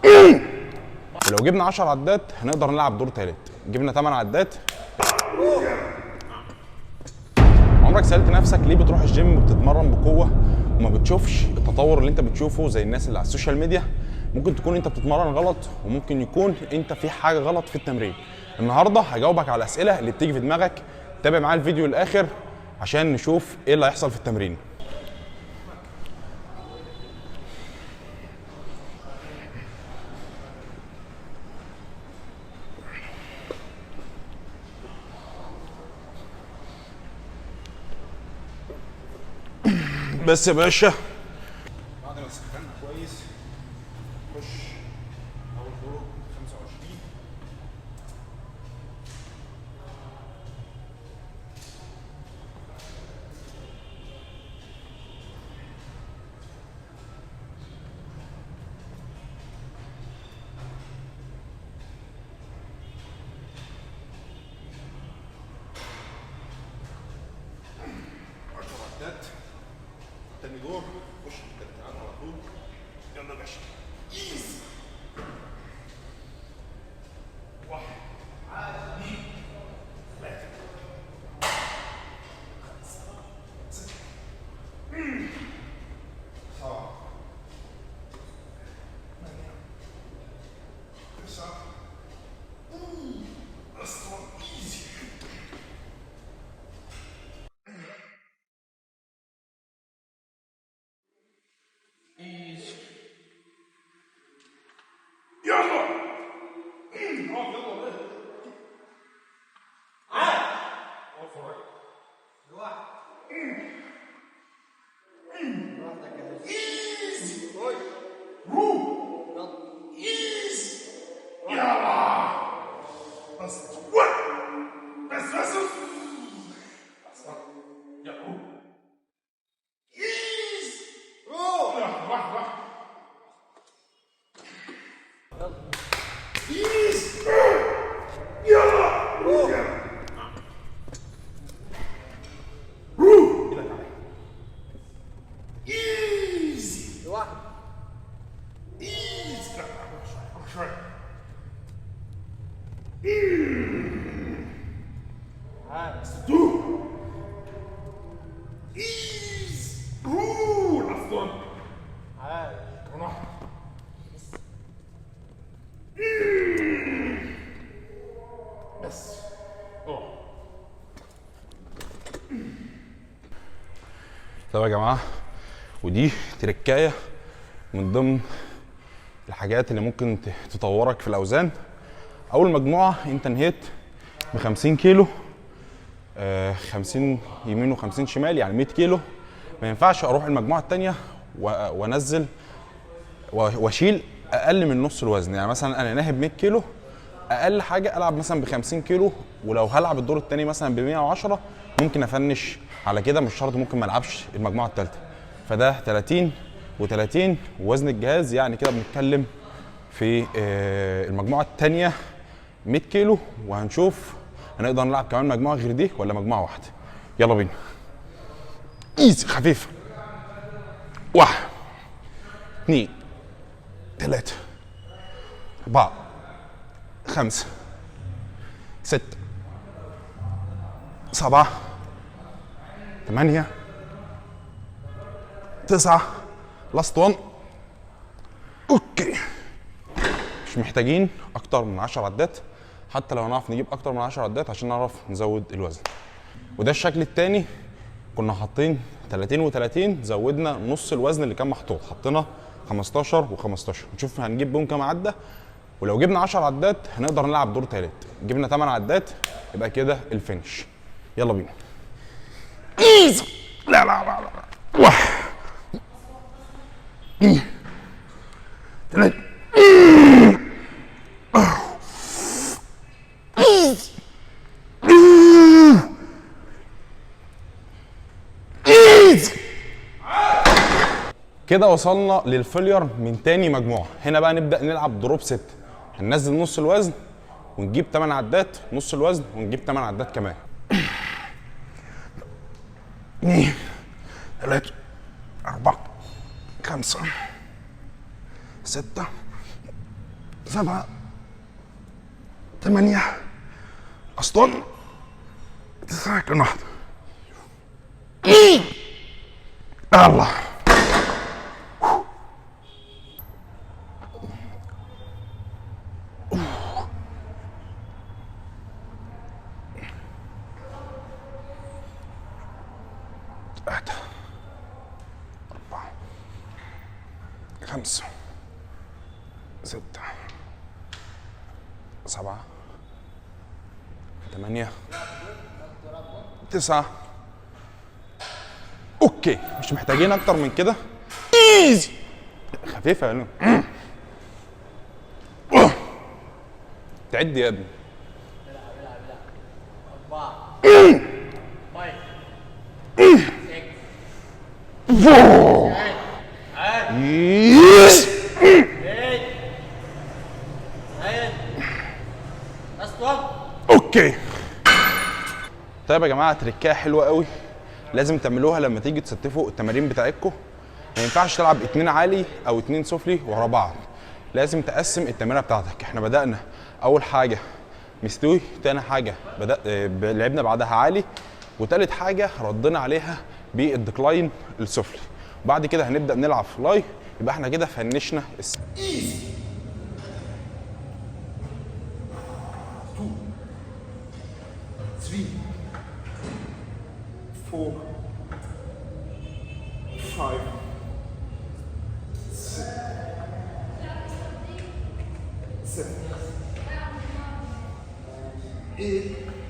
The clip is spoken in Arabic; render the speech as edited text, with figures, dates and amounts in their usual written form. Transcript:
ولو جبنا 10 عدات هنقدر نلعب دور تالت. جبنا 8 عدات. عمرك سألت نفسك ليه بتروح الجيم وبتتمرن بقوة وما بتشوفش التطور اللي انت بتشوفه زي الناس اللي على السوشيال ميديا؟ ممكن تكون انت بتتمرن غلط، وممكن يكون انت في حاجة غلط في التمرين. النهارده هجاوبك على الأسئلة اللي بتيجي في دماغك. تابع معايا الفيديو للآخر عشان نشوف ايه اللي هيحصل في التمرين. بس يا باشا بعد ما سخنا كويس نخش اول دور 25. تاني دور خش في التلاتينات على طول. يلا يا باشا. ايزي. 1 2 3 5 6 7 9 اصلا ايزي. يلا يلا طب يا جماعه، ودي تركايه من ضمن الحاجات اللي ممكن تطورك في الاوزان. اول مجموعه انت نهيت ب 50 كيلو، 50 يمين و50 شمال، يعني 100 كيلو. ما ينفعش اروح المجموعه الثانيه وانزل واشيل اقل من نص الوزن. يعني مثلا انا ناهب 100 كيلو، اقل حاجه العب مثلا ب 50 كيلو، ولو هلعب الدور الثاني مثلا ب 110 ممكن افنش على كده، مش شرط، ممكن ما العبش المجموعه الثالثه. فده 30 و30 ووزن الجهاز، يعني كده بنتكلم في المجموعه الثانيه 100 كيلو، وهنشوف هنقدر نلعب كمان مجموعه غير دي ولا مجموعه واحده. يلا بينا. ايزي خفيفه. 1 2 3 4 5 6 7 8 9 لاست 1. اوكي، مش محتاجين اكتر من 10 عدات، حتى لو هنعرف نجيب اكتر من 10 عدات عشان نعرف نزود الوزن. وده الشكل الثاني. كنا حاطين 30 و30، زودنا نص الوزن اللي كان محطوط، حطينا 15 و15. نشوف هنجيب بهم كام عده. ولو جبنا 10 عدات هنقدر نلعب دور ثالث. جبنا 8 عدات يبقى كده الفينش. يلا بينا. ايزي. لا لا لا لا. 1 2 3 كده وصلنا للفيلير من تاني مجموعه. هنا بقى نبدا نلعب دروب 6. هننزل نص الوزن ونجيب 8 عدات، نص الوزن ونجيب 8 عدات كمان. 2 3 4 5 6 7 8 اسطن 9 كان واحد. الله واحد 4 5 6 7 8 9. اوكي مش محتاجين اكتر من كده. ايزي خفيفه يا نور. تعد يا ابني. 4 اوكي. طيب يا جماعه تركايه حلوه قوي لازم تعملوها لما تيجي تستفوا التمارين بتاعتكم. ما ينفعش تلعب 2 عالي او 2 سفلي ورا بعض، لازم تقسم التمرينه بتاعتك. احنا بدأنا اول حاجه مستوي، تاني حاجه لعبنا بعدها عالي، وتالت حاجه ردينا عليها بالديكلاين السفلي. وبعد كده هنبدأ نلعب فلاي. يبقى احنا كده فنشنا Easy. 2 3 4 5 6 7 8